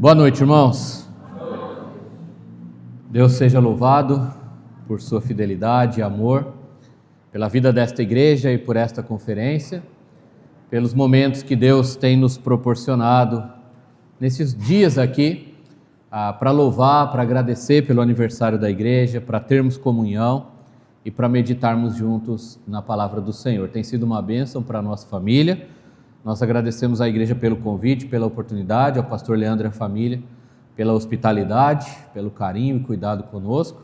Boa noite, irmãos. Deus seja louvado por sua fidelidade e amor, pela vida desta igreja e por esta conferência, pelos momentos que Deus tem nos proporcionado nesses dias aqui, para louvar, para agradecer pelo aniversário da igreja, para termos comunhão e para meditarmos juntos na palavra do Senhor. Tem sido uma bênção para a nossa família. Nós agradecemos à igreja pelo convite, pela oportunidade, ao pastor Leandro e à família, pela hospitalidade, pelo carinho e cuidado conosco,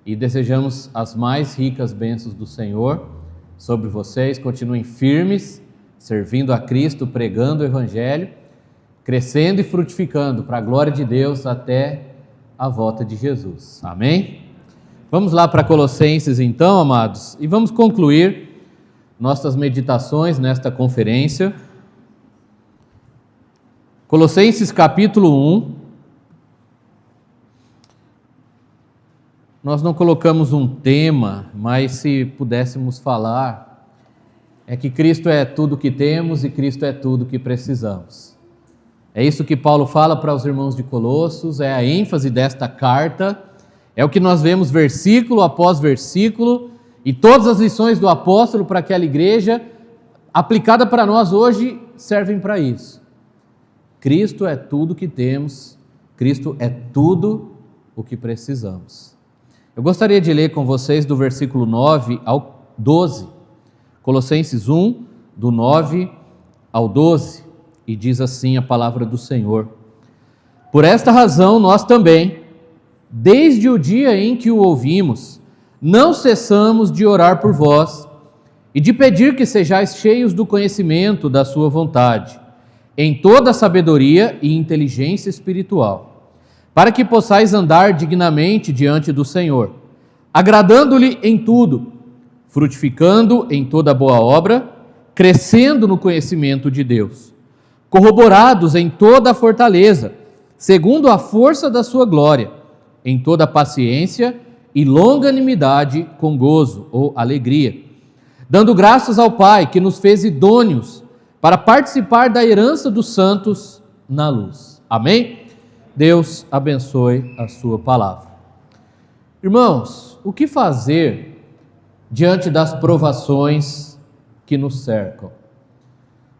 e desejamos as mais ricas bênçãos do Senhor sobre vocês. Continuem firmes, servindo a Cristo, pregando o Evangelho, crescendo e frutificando para a glória de Deus até a volta de Jesus. Amém? Vamos lá para Colossenses então, amados, e vamos concluir nossas meditações nesta conferência. Colossenses capítulo 1. Nós não colocamos um tema, mas se pudéssemos falar, é que Cristo é tudo que temos e Cristo é tudo que precisamos. É isso que Paulo fala para os irmãos de Colossos, é a ênfase desta carta, é o que nós vemos versículo após versículo, e todas as lições do apóstolo para aquela igreja, aplicada para nós hoje, servem para isso. Cristo é tudo que temos, Cristo é tudo o que precisamos. Eu gostaria de ler com vocês do versículo 9 ao 12, Colossenses 1, do 9 ao 12, e diz assim a palavra do Senhor: Por esta razão nós também, desde o dia em que o ouvimos, não cessamos de orar por vós e de pedir que sejais cheios do conhecimento da sua vontade, em toda a sabedoria e inteligência espiritual, para que possais andar dignamente diante do Senhor, agradando-lhe em tudo, frutificando em toda boa obra, crescendo no conhecimento de Deus, corroborados em toda a fortaleza, segundo a força da sua glória, em toda a paciência e longanimidade com gozo ou alegria, dando graças ao Pai que nos fez idôneos para participar da herança dos santos na luz. Amém? Deus abençoe a sua palavra. Irmãos, o que fazer diante das provações que nos cercam?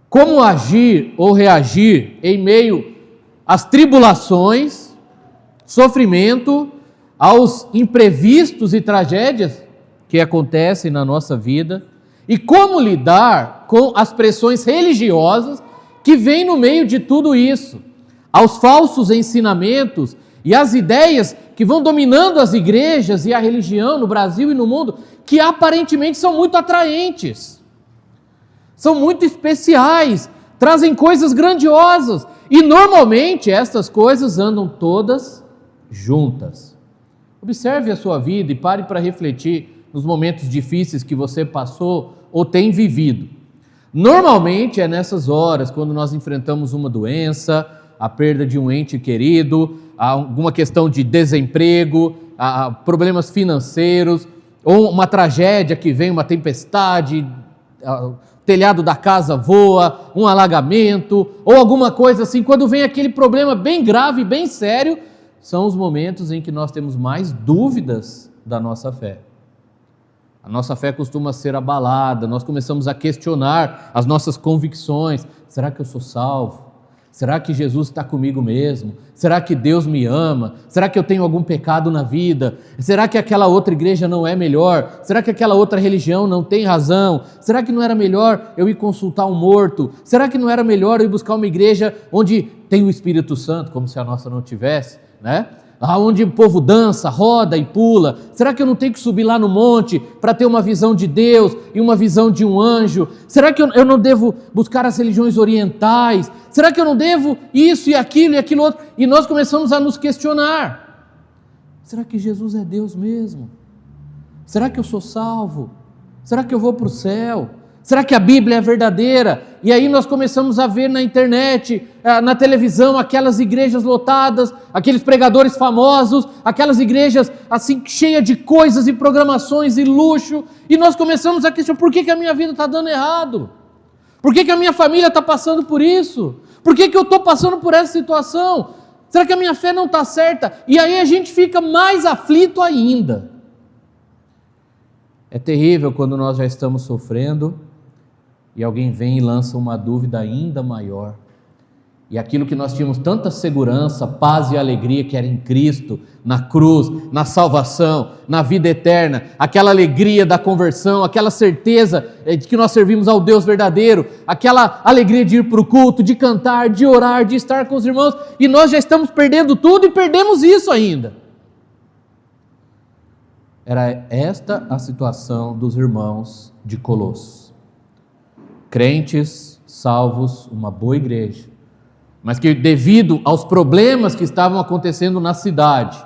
Como agir ou reagir em meio às tribulações, sofrimento, aos imprevistos e tragédias que acontecem na nossa vida, e como lidar com as pressões religiosas que vêm no meio de tudo isso, aos falsos ensinamentos e às ideias que vão dominando as igrejas e a religião no Brasil e no mundo, que aparentemente são muito atraentes, são muito especiais, trazem coisas grandiosas, e normalmente estas coisas andam todas juntas. Observe a sua vida e pare para refletir nos momentos difíceis que você passou ou tem vivido. Normalmente é nessas horas, quando nós enfrentamos uma doença, a perda de um ente querido, alguma questão de desemprego, problemas financeiros, ou uma tragédia que vem, uma tempestade, o telhado da casa voa, um alagamento, ou alguma coisa assim, quando vem aquele problema bem grave, bem sério, são os momentos em que nós temos mais dúvidas da nossa fé. A nossa fé costuma ser abalada, nós começamos a questionar as nossas convicções. Será que eu sou salvo? Será que Jesus está comigo mesmo? Será que Deus me ama? Será que eu tenho algum pecado na vida? Será que aquela outra igreja não é melhor? Será que aquela outra religião não tem razão? Será que não era melhor eu ir consultar um morto? Será que não era melhor eu ir buscar uma igreja onde tem o Espírito Santo, como se a nossa não tivesse, né? Onde o povo dança, roda e pula? Será que eu não tenho que subir lá no monte para ter uma visão de Deus e uma visão de um anjo? Será que eu não devo buscar as religiões orientais? Será que eu não devo isso e aquilo outro? E nós começamos a nos questionar. Será que Jesus é Deus mesmo? Será que eu sou salvo? Será que eu vou para o céu? Será que a Bíblia é verdadeira? E aí nós começamos a ver na internet, na televisão, aquelas igrejas lotadas, aqueles pregadores famosos, aquelas igrejas assim cheias de coisas e programações e luxo, e nós começamos a questionar: por que a minha vida está dando errado? Por que a minha família está passando por isso? Por que eu estou passando por essa situação? Será que a minha fé não está certa? E aí a gente fica mais aflito ainda. É terrível quando nós já estamos sofrendo e alguém vem e lança uma dúvida ainda maior. E aquilo que nós tínhamos tanta segurança, paz e alegria que era em Cristo, na cruz, na salvação, na vida eterna, aquela alegria da conversão, aquela certeza de que nós servimos ao Deus verdadeiro, aquela alegria de ir para o culto, de cantar, de orar, de estar com os irmãos, e nós já estamos perdendo tudo e perdemos isso ainda. Era esta a situação dos irmãos de Colossos. Crentes, salvos, uma boa igreja, mas que devido aos problemas que estavam acontecendo na cidade,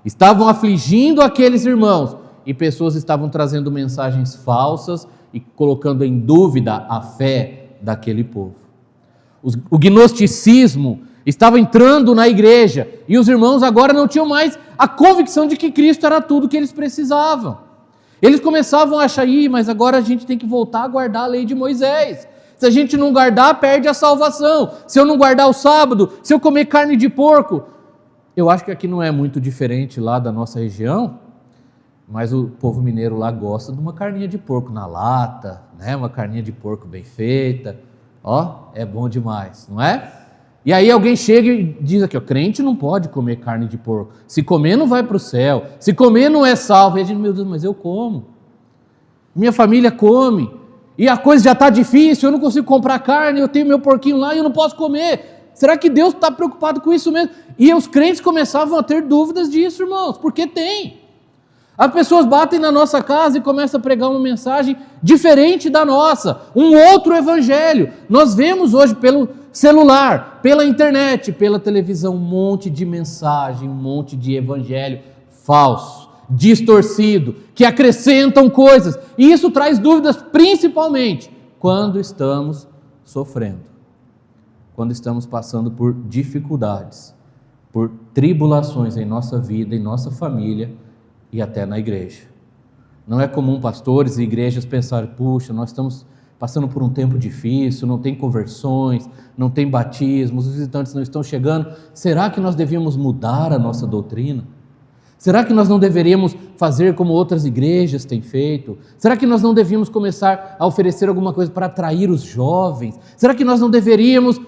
estavam afligindo aqueles irmãos, e pessoas estavam trazendo mensagens falsas e colocando em dúvida a fé daquele povo. O gnosticismo estava entrando na igreja, e os irmãos agora não tinham mais a convicção de que Cristo era tudo que eles precisavam. Eles começavam a achar, mas agora a gente tem que voltar a guardar a lei de Moisés. Se a gente não guardar, perde a salvação. Se eu não guardar o sábado, se eu comer carne de porco. Eu acho que aqui não é muito diferente lá da nossa região, mas o povo mineiro lá gosta de uma carninha de porco na lata, né? Uma carninha de porco bem feita. Ó, é bom demais, não é? E aí alguém chega e diz aqui, crente não pode comer carne de porco. Se comer não vai para o céu. Se comer não é salvo. E a gente, meu Deus, mas eu como. Minha família come. E a coisa já está difícil, eu não consigo comprar carne, eu tenho meu porquinho lá e eu não posso comer. Será que Deus está preocupado com isso mesmo? E os crentes começavam a ter dúvidas disso, irmãos, porque tem. As pessoas batem na nossa casa e começam a pregar uma mensagem diferente da nossa, um outro evangelho. Nós vemos hoje pelo celular, pela internet, pela televisão, um monte de mensagem, um monte de evangelho falso, distorcido, que acrescentam coisas, e isso traz dúvidas principalmente quando estamos sofrendo, quando estamos passando por dificuldades, por tribulações em nossa vida, em nossa família e até na igreja. Não é comum pastores e igrejas pensarem, puxa, nós estamos passando por um tempo difícil, não tem conversões, não tem batismos, os visitantes não estão chegando, será que nós devíamos mudar a nossa doutrina? Será que nós não deveríamos fazer como outras igrejas têm feito? Será que nós não devíamos começar a oferecer alguma coisa para atrair os jovens? Será que nós não deveríamos...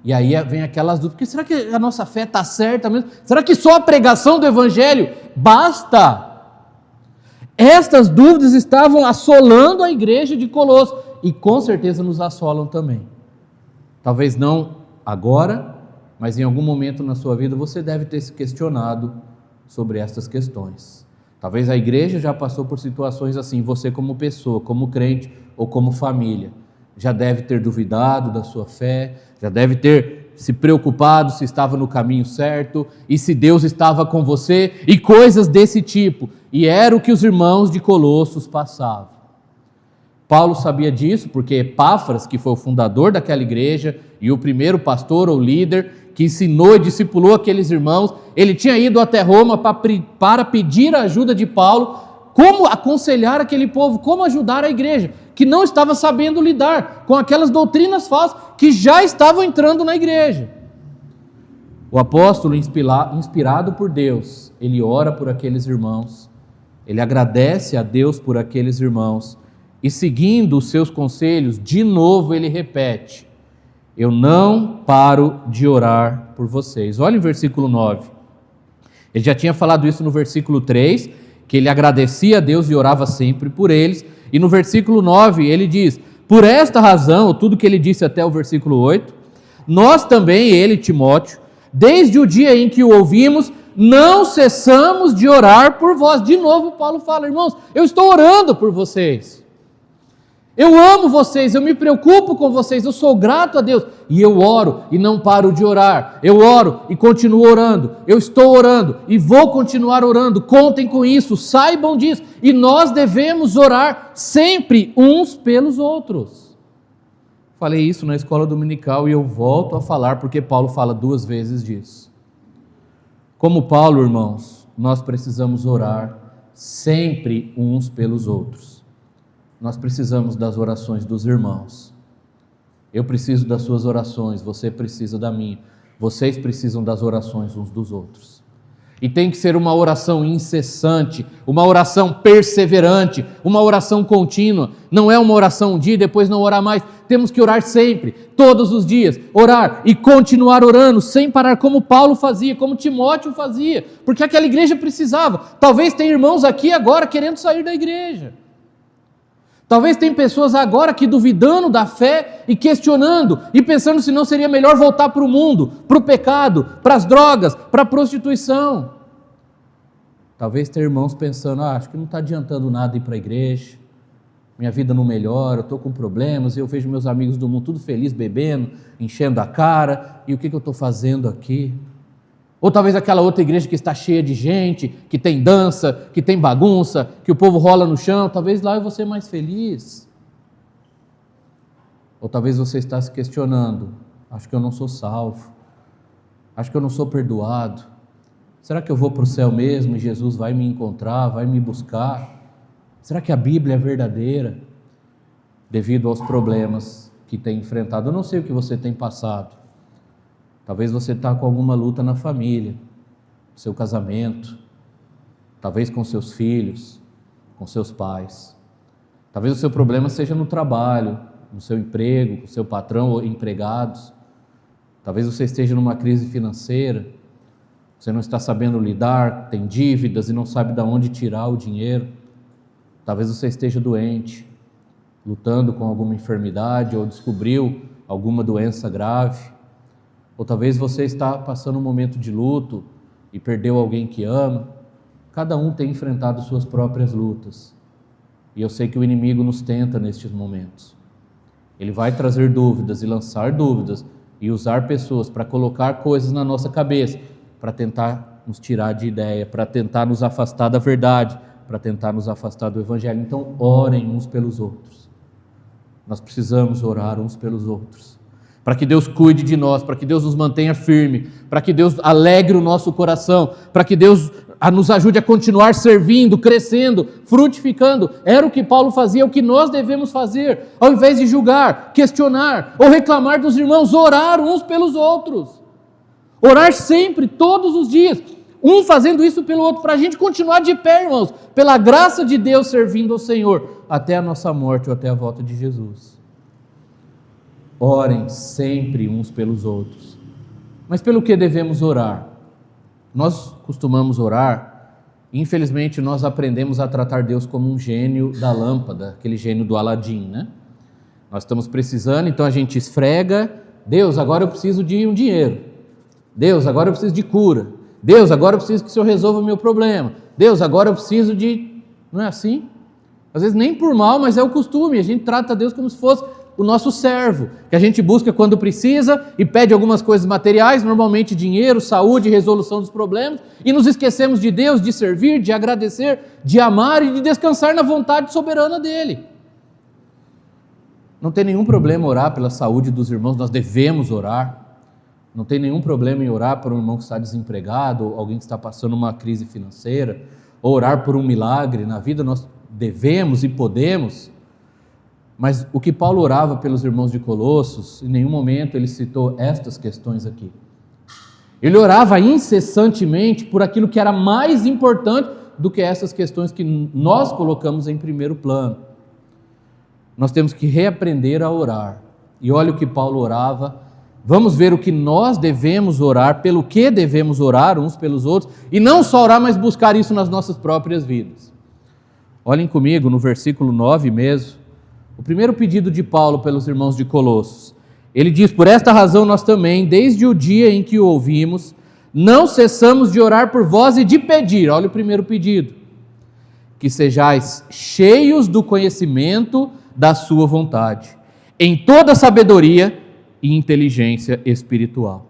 E aí vem aquelas dúvidas, porque será que a nossa fé está certa mesmo? Será que só a pregação do evangelho basta? Estas dúvidas estavam assolando a igreja de Colossos e com certeza nos assolam também. Talvez não agora, mas em algum momento na sua vida você deve ter se questionado sobre estas questões. Talvez a igreja já passou por situações assim, você como pessoa, como crente ou como família, já deve ter duvidado da sua fé, já deve ter se preocupado se estava no caminho certo e se Deus estava com você e coisas desse tipo. E era o que os irmãos de Colossos passavam. Paulo sabia disso porque Epáfras, que foi o fundador daquela igreja e o primeiro pastor ou líder que ensinou e discipulou aqueles irmãos, ele tinha ido até Roma para pedir a ajuda de Paulo, como aconselhar aquele povo, como ajudar a igreja, que não estava sabendo lidar com aquelas doutrinas falsas que já estavam entrando na igreja. O apóstolo, inspirado por Deus, ele ora por aqueles irmãos, ele agradece a Deus por aqueles irmãos, e seguindo os seus conselhos, de novo ele repete, eu não paro de orar por vocês. Olha o versículo 9. Ele já tinha falado isso no versículo 3, que ele agradecia a Deus e orava sempre por eles. E no versículo 9 ele diz, por esta razão, tudo que ele disse até o versículo 8, nós também, ele, Timóteo, desde o dia em que o ouvimos, não cessamos de orar por vós. De novo Paulo fala, irmãos, eu estou orando por vocês. Eu amo vocês, eu me preocupo com vocês, eu sou grato a Deus. E eu oro e não paro de orar. Eu oro e continuo orando. Eu estou orando e vou continuar orando. Contem com isso, saibam disso. E nós devemos orar sempre uns pelos outros. Falei isso na escola dominical e eu volto a falar porque Paulo fala 2 vezes disso. Como Paulo, irmãos, nós precisamos orar sempre uns pelos outros. Nós precisamos das orações dos irmãos. Eu preciso das suas orações, você precisa da minha. Vocês precisam das orações uns dos outros. E tem que ser uma oração incessante, uma oração perseverante, uma oração contínua. Não é uma oração um dia e depois não orar mais. Temos que orar sempre, todos os dias. Orar e continuar orando, sem parar, como Paulo fazia, como Timóteo fazia. Porque aquela igreja precisava. Talvez tenha irmãos aqui agora querendo sair da igreja. Talvez tenha pessoas agora que duvidando da fé e questionando e pensando se não seria melhor voltar para o mundo, para o pecado, para as drogas, para a prostituição. Talvez tenha irmãos pensando, acho que não está adiantando nada ir para a igreja, minha vida não melhora, eu estou com problemas, eu vejo meus amigos do mundo tudo feliz, bebendo, enchendo a cara, e o que eu estou fazendo aqui? Ou talvez aquela outra igreja que está cheia de gente, que tem dança, que tem bagunça, que o povo rola no chão, talvez lá eu vou ser mais feliz. Ou talvez você está se questionando, acho que eu não sou salvo, acho que eu não sou perdoado, será que eu vou para o céu mesmo e Jesus vai me encontrar, vai me buscar? Será que a Bíblia é verdadeira? Devido aos problemas que tem enfrentado, eu não sei o que você tem passado. Talvez você está com alguma luta na família, no seu casamento, talvez com seus filhos, com seus pais. Talvez o seu problema seja no trabalho, no seu emprego, com seu patrão ou empregados. Talvez você esteja numa crise financeira, você não está sabendo lidar, tem dívidas e não sabe de onde tirar o dinheiro. Talvez você esteja doente, lutando com alguma enfermidade ou descobriu alguma doença grave. Ou talvez você está passando um momento de luto e perdeu alguém que ama. Cada um tem enfrentado suas próprias lutas. E eu sei que o inimigo nos tenta nestes momentos. Ele vai trazer dúvidas e lançar dúvidas e usar pessoas para colocar coisas na nossa cabeça, para tentar nos tirar de ideia, para tentar nos afastar da verdade, para tentar nos afastar do Evangelho. Então, orem uns pelos outros. Nós precisamos orar uns pelos outros, para que Deus cuide de nós, para que Deus nos mantenha firme, para que Deus alegre o nosso coração, para que Deus nos ajude a continuar servindo, crescendo, frutificando. Era o que Paulo fazia, é o que nós devemos fazer, ao invés de julgar, questionar ou reclamar dos irmãos, orar uns pelos outros. Orar sempre, todos os dias, um fazendo isso pelo outro, para a gente continuar de pé, irmãos, pela graça de Deus servindo ao Senhor, até a nossa morte ou até a volta de Jesus. Orem sempre uns pelos outros. Mas pelo que devemos orar? Nós costumamos orar, e infelizmente nós aprendemos a tratar Deus como um gênio da lâmpada, aquele gênio do Aladim, né? Nós estamos precisando, então a gente esfrega, Deus, agora eu preciso de um dinheiro. Deus, agora eu preciso de cura. Deus, agora eu preciso que o Senhor resolva o meu problema. Deus, agora eu preciso de... Não é assim? Às vezes nem por mal, mas é o costume, a gente trata Deus como se fosse o nosso servo, que a gente busca quando precisa e pede algumas coisas materiais, normalmente dinheiro, saúde, resolução dos problemas, e nos esquecemos de Deus, de servir, de agradecer, de amar e de descansar na vontade soberana dEle. Não tem nenhum problema orar pela saúde dos irmãos, nós devemos orar. Não tem nenhum problema em orar por um irmão que está desempregado, ou alguém que está passando uma crise financeira, ou orar por um milagre na vida, nós devemos e podemos. Mas o que Paulo orava pelos irmãos de Colossos, em nenhum momento ele citou estas questões aqui. Ele orava incessantemente por aquilo que era mais importante do que essas questões que nós colocamos em primeiro plano. Nós temos que reaprender a orar. E olha o que Paulo orava. Vamos ver o que nós devemos orar, pelo que devemos orar uns pelos outros, e não só orar, mas buscar isso nas nossas próprias vidas. Olhem comigo no versículo 9 mesmo. O primeiro pedido de Paulo pelos irmãos de Colossos, ele diz, por esta razão nós também, desde o dia em que o ouvimos, não cessamos de orar por vós e de pedir, olha o primeiro pedido, que sejais cheios do conhecimento da sua vontade, em toda sabedoria e inteligência espiritual.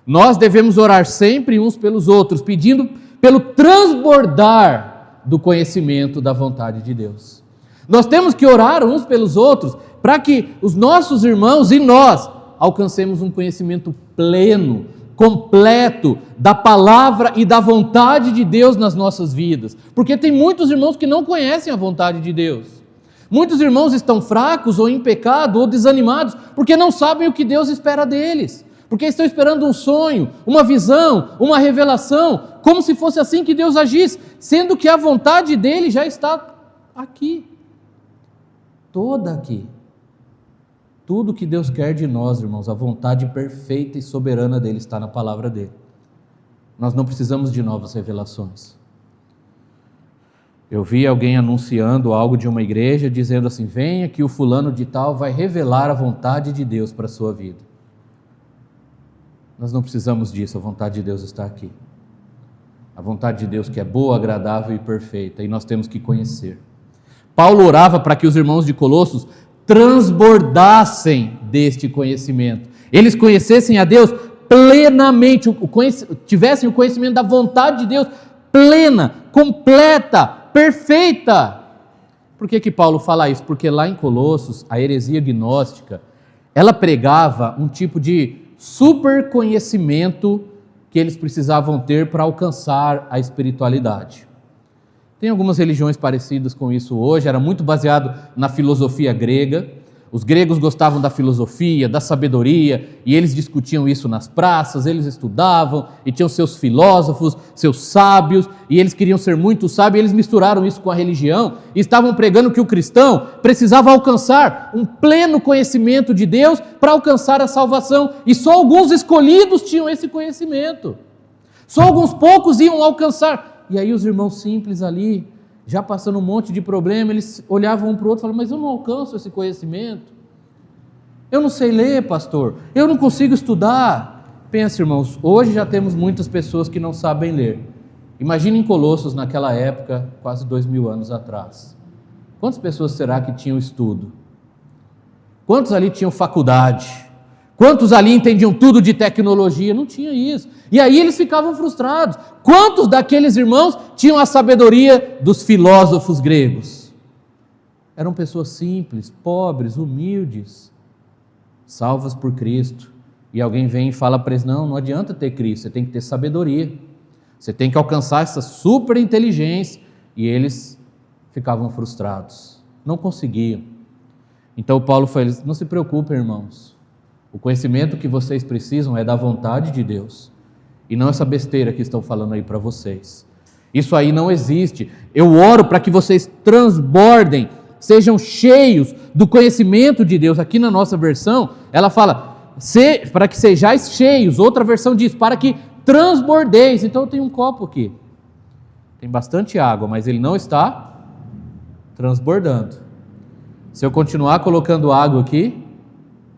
Nós devemos orar sempre uns pelos outros, pedindo pelo transbordar do conhecimento da vontade de Deus. Nós temos que orar uns pelos outros para que os nossos irmãos e nós alcancemos um conhecimento pleno, completo da palavra e da vontade de Deus nas nossas vidas. Porque tem muitos irmãos que não conhecem a vontade de Deus. Muitos irmãos estão fracos ou em pecado ou desanimados porque não sabem o que Deus espera deles. porque estão esperando um sonho, uma visão, uma revelação, como se fosse assim que Deus agisse, sendo que a vontade dele já está aqui, toda aqui. Tudo que Deus quer de nós, irmãos, a vontade perfeita e soberana dele está na palavra dele. Nós não precisamos de novas revelações. Eu vi alguém anunciando algo de uma igreja, dizendo assim: venha que o fulano de tal vai revelar a vontade de Deus para a sua vida. Nós não precisamos disso, a vontade de Deus está aqui. A vontade de Deus que é boa, agradável e perfeita, e nós temos que conhecer. Paulo orava para que os irmãos de Colossos transbordassem deste conhecimento. Eles conhecessem a Deus plenamente, tivessem o conhecimento da vontade de Deus plena, completa, perfeita. Por que Paulo fala isso? Porque lá em Colossos, a heresia gnóstica, ela pregava um tipo de super conhecimento que eles precisavam ter para alcançar a espiritualidade. Tem algumas religiões parecidas com isso hoje, era muito baseado na filosofia grega. Os gregos gostavam da filosofia, da sabedoria, e eles discutiam isso nas praças, eles estudavam, e tinham seus filósofos, seus sábios, e eles queriam ser muito sábios, e eles misturaram isso com a religião, e estavam pregando que o cristão precisava alcançar um pleno conhecimento de Deus para alcançar a salvação, e só alguns escolhidos tinham esse conhecimento, só alguns poucos iam alcançar. E aí os irmãos simples ali, já passando um monte de problema, eles olhavam um para o outro e falavam: mas eu não alcanço esse conhecimento, eu não sei ler, pastor, eu não consigo estudar. Pensa, irmãos, hoje já temos muitas pessoas que não sabem ler. Imagine em Colossos naquela época, quase 2000 anos atrás. Quantas pessoas será que tinham estudo? Quantos ali tinham faculdade? Quantos ali entendiam tudo de tecnologia? Não tinha isso. E aí eles ficavam frustrados. Quantos daqueles irmãos tinham a sabedoria dos filósofos gregos? Eram pessoas simples, pobres, humildes, salvas por Cristo. E alguém vem e fala para eles: não adianta ter Cristo, você tem que ter sabedoria. Você tem que alcançar essa super inteligência. E eles ficavam frustrados, não conseguiam. Então Paulo falou: não se preocupem, irmãos. O conhecimento que vocês precisam é da vontade de Deus, e não essa besteira que estão falando aí para vocês. Isso aí não existe. Eu oro para que vocês transbordem, sejam cheios do conhecimento de Deus. Aqui na nossa versão, ela fala, para que sejais cheios. Outra versão diz, para que transbordeis. Então eu tenho um copo aqui, tem bastante água, mas ele não está transbordando. Se eu continuar colocando água aqui,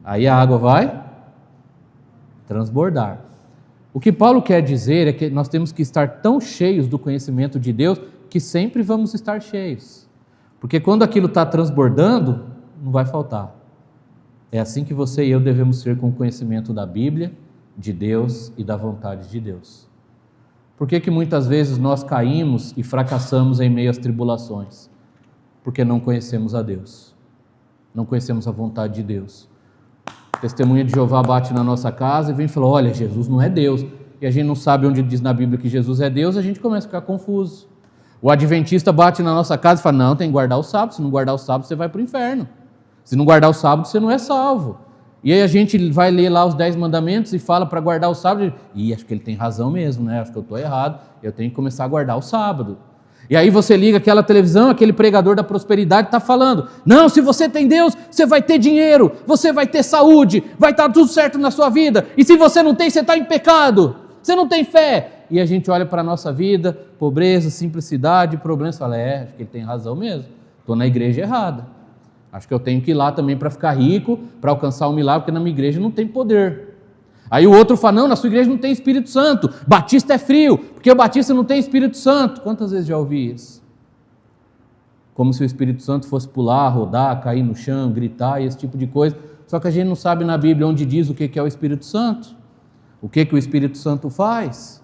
aí a água vai transbordar. O que Paulo quer dizer é que nós temos que estar tão cheios do conhecimento de Deus que sempre vamos estar cheios. Porque quando aquilo está transbordando, não vai faltar. É assim que você e eu devemos ser com o conhecimento da Bíblia, de Deus e da vontade de Deus. Por que muitas vezes nós caímos e fracassamos em meio às tribulações? Porque não conhecemos a Deus. Não conhecemos a vontade de Deus. Testemunha de Jeová bate na nossa casa e vem e fala: olha, Jesus não é Deus. E a gente não sabe onde diz na Bíblia que Jesus é Deus, a gente começa a ficar confuso. O adventista bate na nossa casa e fala: não, tem que guardar o sábado, se não guardar o sábado você vai para o inferno. Se não guardar o sábado você não é salvo. E aí a gente vai ler lá os 10 mandamentos e fala para guardar o sábado, e acho que ele tem razão mesmo, né? Acho que eu estou errado, eu tenho que começar a guardar o sábado. E aí você liga aquela televisão, aquele pregador da prosperidade está falando: não, se você tem Deus, você vai ter dinheiro, você vai ter saúde, vai estar tudo certo na sua vida, e se você não tem, você está em pecado, você não tem fé. E a gente olha para a nossa vida, pobreza, simplicidade, problemas, e fala: acho que ele tem razão mesmo, estou na igreja errada, acho que eu tenho que ir lá também para ficar rico, para alcançar um milagre, porque na minha igreja não tem poder. Aí o outro fala: não, na sua igreja não tem Espírito Santo, batista é frio, porque o batista não tem Espírito Santo. Quantas vezes já ouvi isso? Como se o Espírito Santo fosse pular, rodar, cair no chão, gritar e esse tipo de coisa. Só que a gente não sabe na Bíblia onde diz o que é o Espírito Santo, o que o Espírito Santo faz.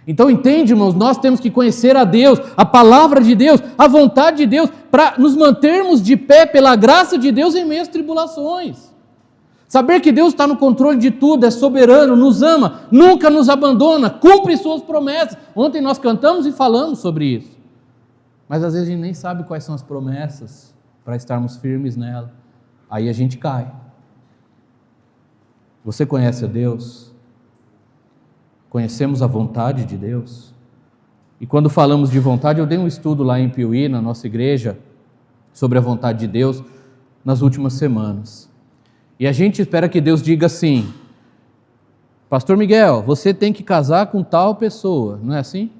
Então entende, irmãos, nós temos que conhecer a Deus, a palavra de Deus, a vontade de Deus, para nos mantermos de pé pela graça de Deus em meio às tribulações. Saber que Deus está no controle de tudo, é soberano, nos ama, nunca nos abandona, cumpre suas promessas. Ontem nós cantamos e falamos sobre isso. Mas às vezes a gente nem sabe quais são as promessas para estarmos firmes nela. Aí a gente cai. Você conhece a Deus? Conhecemos a vontade de Deus? E quando falamos de vontade, eu dei um estudo lá em Piuí, na nossa igreja, sobre a vontade de Deus nas últimas semanas. E a gente espera que Deus diga assim: Pastor Miguel, você tem que casar com tal pessoa, não é assim?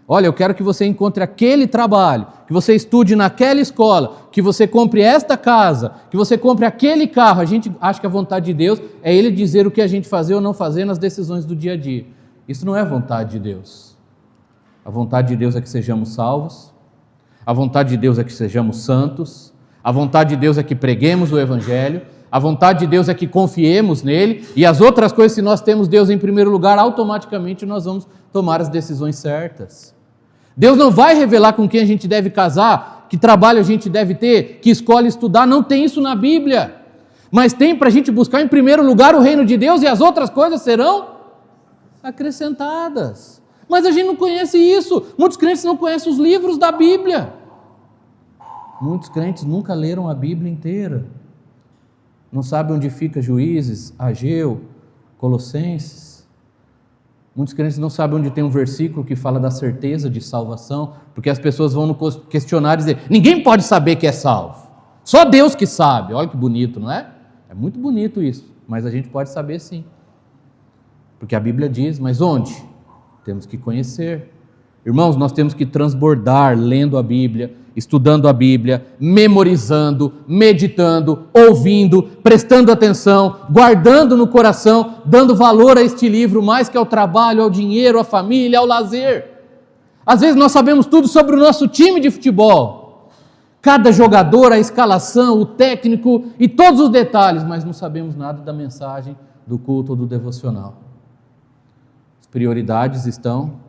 Olha, eu quero que você encontre aquele trabalho, que você estude naquela escola, que você compre esta casa, que você compre aquele carro. A gente acha que a vontade de Deus é Ele dizer o que a gente fazer ou não fazer nas decisões do dia a dia. Isso não é a vontade de Deus. A vontade de Deus é que sejamos salvos, a vontade de Deus é que sejamos santos, a vontade de Deus é que preguemos o Evangelho, a vontade de Deus é que confiemos nele, e as outras coisas, se nós temos Deus em primeiro lugar, automaticamente nós vamos tomar as decisões certas. Deus não vai revelar com quem a gente deve casar, que trabalho a gente deve ter, que escola estudar, não tem isso na Bíblia. Mas tem para a gente buscar em primeiro lugar o reino de Deus e as outras coisas serão acrescentadas. Mas a gente não conhece isso. Muitos crentes não conhecem os livros da Bíblia. Muitos crentes nunca leram a Bíblia inteira. Não sabem onde fica Juízes, Ageu, Colossenses. Muitos crentes não sabem onde tem um versículo que fala da certeza de salvação, porque as pessoas vão no questionário dizer: ninguém pode saber que é salvo, só Deus que sabe. Olha que bonito, não é? É muito bonito isso, mas a gente pode saber sim, porque a Bíblia diz. Mas onde? Temos que conhecer. Irmãos, nós temos que transbordar lendo a Bíblia, estudando a Bíblia, memorizando, meditando, ouvindo, prestando atenção, guardando no coração, dando valor a este livro mais que ao trabalho, ao dinheiro, à família, ao lazer. Às vezes nós sabemos tudo sobre o nosso time de futebol, cada jogador, a escalação, o técnico e todos os detalhes, mas não sabemos nada da mensagem do culto ou do devocional. As prioridades estão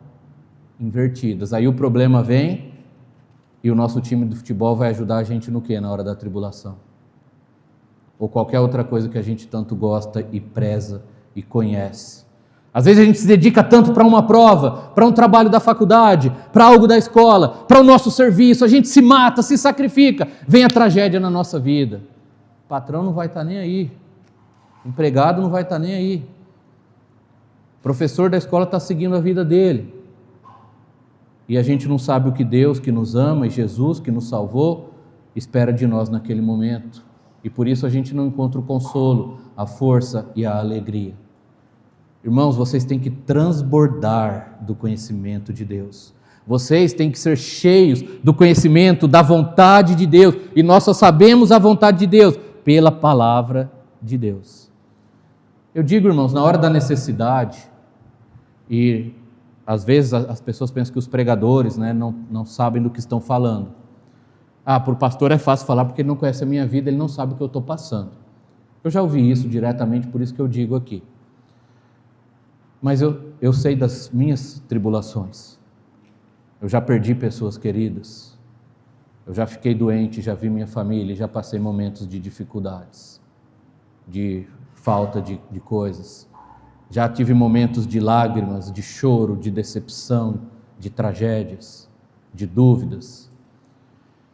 invertidas. Aí o problema vem e o nosso time de futebol vai ajudar a gente no quê? Na hora da tribulação. Ou qualquer outra coisa que a gente tanto gosta e preza e conhece. Às vezes a gente se dedica tanto para uma prova, para um trabalho da faculdade, para algo da escola, para o nosso serviço, a gente se mata, se sacrifica, vem a tragédia na nossa vida. O patrão não vai estar nem aí, o empregado não vai estar nem aí, o professor da escola está seguindo a vida dele. E a gente não sabe o que Deus, que nos ama, e Jesus, que nos salvou, espera de nós naquele momento. E por isso a gente não encontra o consolo, a força e a alegria. Irmãos, vocês têm que transbordar do conhecimento de Deus. Vocês têm que ser cheios do conhecimento, da vontade de Deus. E nós só sabemos a vontade de Deus pela palavra de Deus. Eu digo, irmãos, na hora da necessidade, e às vezes as pessoas pensam que os pregadores, não sabem do que estão falando. Para o pastor é fácil falar porque ele não conhece a minha vida, ele não sabe o que eu estou passando. Eu já ouvi isso diretamente, por isso que eu digo aqui. Mas eu sei das minhas tribulações. Eu já perdi pessoas queridas. Eu já fiquei doente, já vi minha família, já passei momentos de dificuldades, de falta de coisas. Já tive momentos de lágrimas, de choro, de decepção, de tragédias, de dúvidas.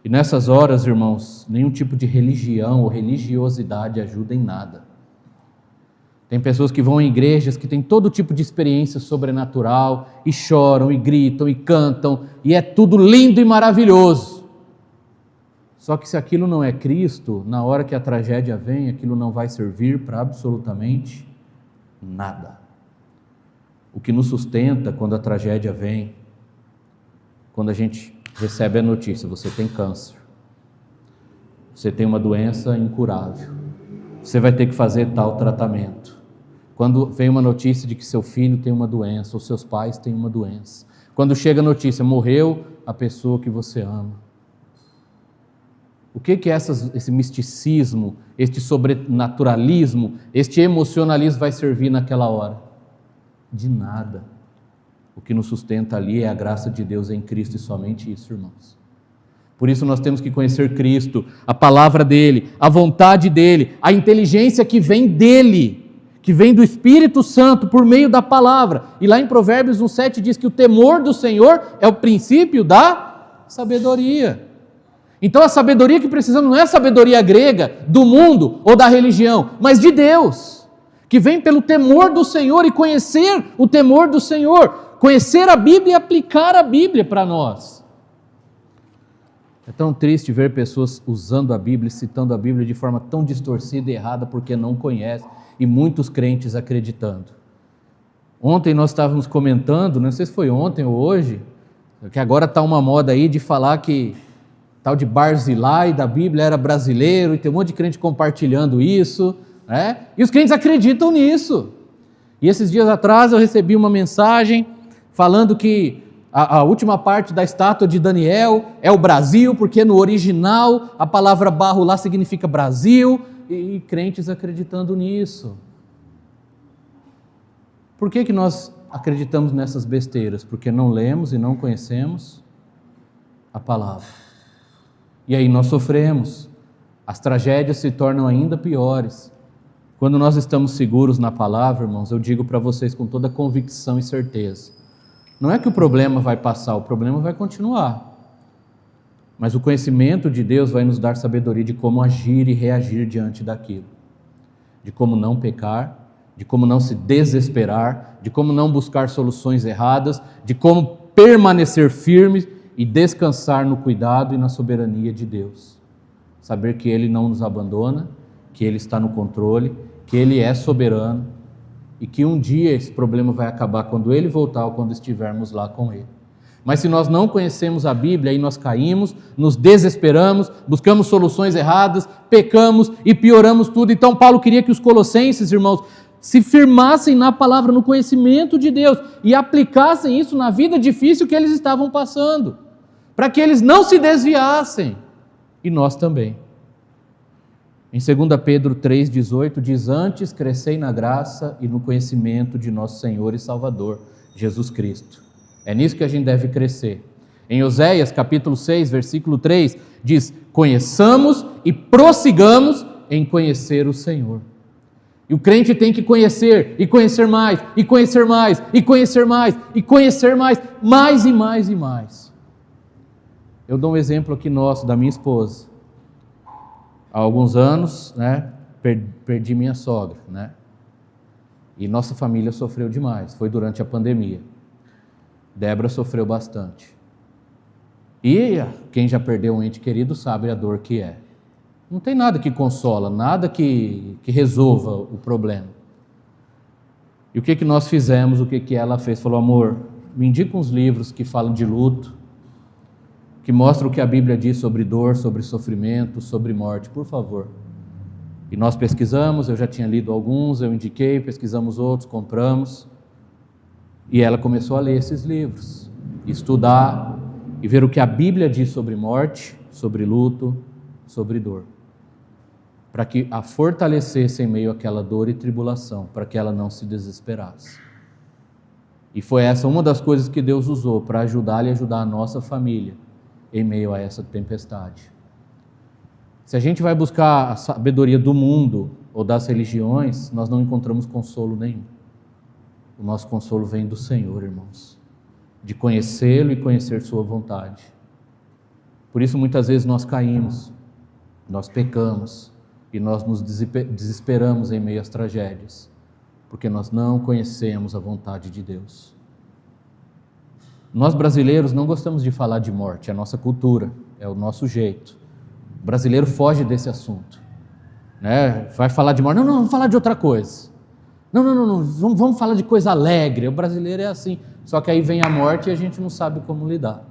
E nessas horas, irmãos, nenhum tipo de religião ou religiosidade ajuda em nada. Tem pessoas que vão em igrejas que têm todo tipo de experiência sobrenatural e choram, e gritam, e cantam, e é tudo lindo e maravilhoso. Só que se aquilo não é Cristo, na hora que a tragédia vem, aquilo não vai servir para absolutamente nada. O que nos sustenta quando a tragédia vem, quando a gente recebe a notícia: você tem câncer, você tem uma doença incurável, você vai ter que fazer tal tratamento. Quando vem uma notícia de que seu filho tem uma doença, ou seus pais têm uma doença. Quando chega a notícia: morreu a pessoa que você ama. O que é esse misticismo, este sobrenaturalismo, este emocionalismo vai servir naquela hora? De nada. O que nos sustenta ali é a graça de Deus em Cristo e somente isso, irmãos. Por isso nós temos que conhecer Cristo, a palavra dele, a vontade dele, a inteligência que vem dele, que vem do Espírito Santo por meio da palavra. E lá em Provérbios 1,7 diz que o temor do Senhor é o princípio da sabedoria. Então a sabedoria que precisamos não é a sabedoria grega, do mundo ou da religião, mas de Deus, que vem pelo temor do Senhor e conhecer o temor do Senhor, conhecer a Bíblia e aplicar a Bíblia para nós. É tão triste ver pessoas usando a Bíblia, citando a Bíblia de forma tão distorcida e errada porque não conhecem, e muitos crentes acreditando. Ontem nós estávamos comentando, não sei se foi ontem ou hoje, que agora está uma moda aí de falar que tal de Barzilai da Bíblia era brasileiro, e tem um monte de crente compartilhando isso, né? E os crentes acreditam nisso. E esses dias atrás eu recebi uma mensagem falando que a última parte da estátua de Daniel é o Brasil, porque no original a palavra barro lá significa Brasil, e crentes acreditando nisso. Por que nós acreditamos nessas besteiras? Porque não lemos e não conhecemos a palavra. E aí nós sofremos. As tragédias se tornam ainda piores. Quando nós estamos seguros na palavra, irmãos, eu digo para vocês com toda convicção e certeza, não é que o problema vai passar, o problema vai continuar. Mas o conhecimento de Deus vai nos dar sabedoria de como agir e reagir diante daquilo. De como não pecar, de como não se desesperar, de como não buscar soluções erradas, de como permanecer firmes e descansar no cuidado e na soberania de Deus. Saber que Ele não nos abandona, que Ele está no controle, que Ele é soberano e que um dia esse problema vai acabar quando Ele voltar ou quando estivermos lá com Ele. Mas se nós não conhecemos a Bíblia, aí nós caímos, nos desesperamos, buscamos soluções erradas, pecamos e pioramos tudo. Então Paulo queria que os colossenses, irmãos, se firmassem na palavra, no conhecimento de Deus e aplicassem isso na vida difícil que eles estavam passando, para que eles não se desviassem, e nós também. Em 2 Pedro 3,18 diz: antes crescei na graça e no conhecimento de nosso Senhor e Salvador, Jesus Cristo. É nisso que a gente deve crescer. Em Oséias capítulo 6, versículo 3, diz: conheçamos e prossigamos em conhecer o Senhor. E o crente tem que conhecer, e conhecer mais, e conhecer mais, e conhecer mais, e conhecer mais, mais e mais e mais. Eu dou um exemplo aqui nosso, da minha esposa. Há alguns anos, né, perdi minha sogra, né? E nossa família sofreu demais, foi durante a pandemia. Débora sofreu bastante. E quem já perdeu um ente querido sabe a dor que é. Não tem nada que consola, nada que resolva o problema. E o que nós fizemos, o que ela fez? Falou: amor, me indica uns livros que falam de luto, que mostram o que a Bíblia diz sobre dor, sobre sofrimento, sobre morte, por favor. E nós pesquisamos, eu já tinha lido alguns, eu indiquei, pesquisamos outros, compramos. E ela começou a ler esses livros, estudar e ver o que a Bíblia diz sobre morte, sobre luto, sobre dor, para que a fortalecesse em meio àquela dor e tribulação, para que ela não se desesperasse. E foi essa uma das coisas que Deus usou para ajudá-la e ajudar a nossa família em meio a essa tempestade. Se a gente vai buscar a sabedoria do mundo ou das religiões, nós não encontramos consolo nenhum. O nosso consolo vem do Senhor, irmãos, de conhecê-lo e conhecer sua vontade. Por isso muitas vezes nós caímos, nós pecamos e nós nos desesperamos em meio às tragédias, porque nós não conhecemos a vontade de Deus. Nós brasileiros não gostamos de falar de morte, é a nossa cultura, é o nosso jeito. O brasileiro foge desse assunto, né? Vai falar de morte, não, vamos falar de outra coisa. Não, vamos falar de coisa alegre. O brasileiro é assim, só que aí vem a morte e a gente não sabe como lidar.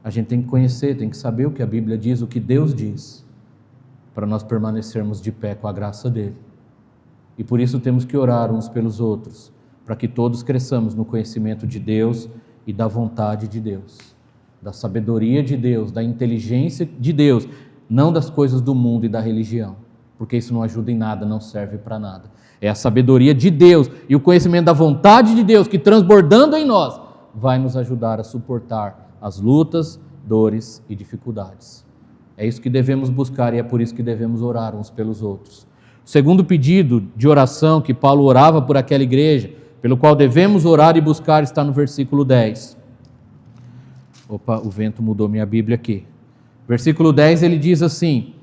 A gente tem que conhecer, tem que saber o que a Bíblia diz, o que Deus diz, para nós permanecermos de pé com a graça dele. E por isso temos que orar uns pelos outros, para que todos cresçamos no conhecimento de Deus e da vontade de Deus, da sabedoria de Deus, da inteligência de Deus, não das coisas do mundo e da religião, porque isso não ajuda em nada, não serve para nada. É a sabedoria de Deus e o conhecimento da vontade de Deus que, transbordando em nós, vai nos ajudar a suportar as lutas, dores e dificuldades. É isso que devemos buscar e é por isso que devemos orar uns pelos outros. O segundo pedido de oração que Paulo orava por aquela igreja, pelo qual devemos orar e buscar, está no versículo 10. Opa, o vento mudou minha Bíblia aqui. Versículo 10, ele diz assim: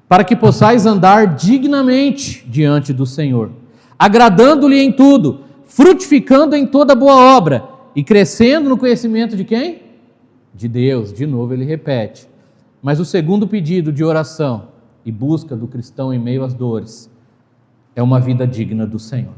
para que possais andar dignamente diante do Senhor, agradando-lhe em tudo, frutificando em toda boa obra e crescendo no conhecimento de quem? De Deus. De novo ele repete. Mas o segundo pedido de oração e busca do cristão em meio às dores é uma vida digna do Senhor.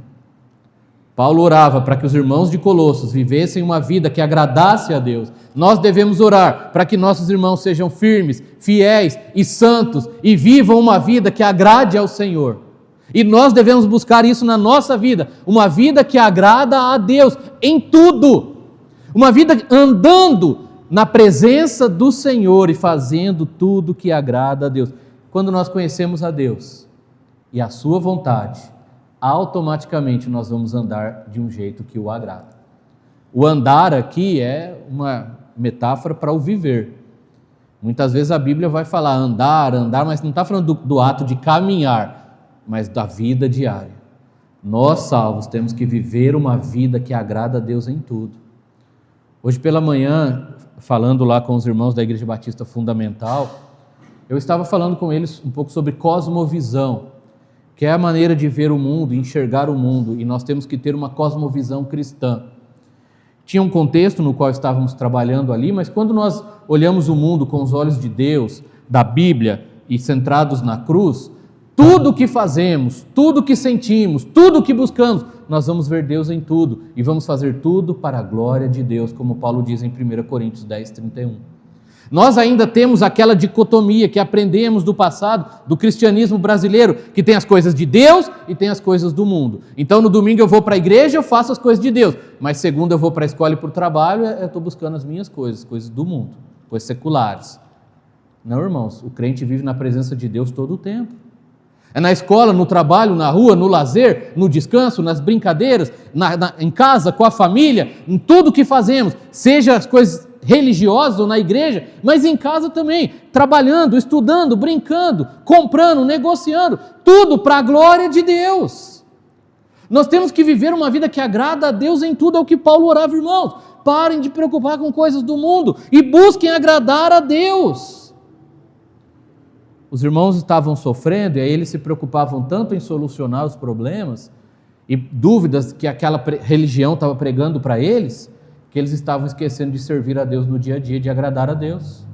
Paulo orava para que os irmãos de Colossos vivessem uma vida que agradasse a Deus. Nós devemos orar para que nossos irmãos sejam firmes, fiéis e santos e vivam uma vida que agrade ao Senhor. E nós devemos buscar isso na nossa vida, uma vida que agrada a Deus em tudo. Uma vida andando na presença do Senhor e fazendo tudo que agrada a Deus. Quando nós conhecemos a Deus e a sua vontade, automaticamente nós vamos andar de um jeito que o agrada. O andar aqui é uma metáfora para o viver. Muitas vezes a Bíblia vai falar andar, mas não está falando do ato de caminhar, mas da vida diária. Nós, salvos, temos que viver uma vida que agrada a Deus em tudo. Hoje pela manhã, falando lá com os irmãos da Igreja Batista Fundamental, eu estava falando com eles um pouco sobre cosmovisão, que é a maneira de ver o mundo, enxergar o mundo, e nós temos que ter uma cosmovisão cristã. Tinha um contexto no qual estávamos trabalhando ali, mas quando nós olhamos o mundo com os olhos de Deus, da Bíblia, e centrados na cruz, tudo o que fazemos, tudo o que sentimos, tudo o que buscamos, nós vamos ver Deus em tudo, e vamos fazer tudo para a glória de Deus, como Paulo diz em 1 Coríntios 10, 31. Nós ainda temos aquela dicotomia que aprendemos do passado, do cristianismo brasileiro, que tem as coisas de Deus e tem as coisas do mundo. Então no domingo eu vou para a igreja, eu faço as coisas de Deus, mas segunda eu vou para a escola e para o trabalho, eu estou buscando as minhas coisas do mundo, coisas seculares. Não, irmãos, o crente vive na presença de Deus todo o tempo. É na escola, no trabalho, na rua, no lazer, no descanso, nas brincadeiras, em casa, com a família, em tudo que fazemos, seja as coisas religiosas ou na igreja, mas em casa também, trabalhando, estudando, brincando, comprando, negociando, tudo para a glória de Deus. Nós temos que viver uma vida que agrada a Deus em tudo, é o que Paulo orava, irmãos. Parem de preocupar com coisas do mundo e busquem agradar a Deus. Os irmãos estavam sofrendo e aí eles se preocupavam tanto em solucionar os problemas e dúvidas que aquela religião estava pregando para eles, que eles estavam esquecendo de servir a Deus no dia a dia, de agradar a Deus.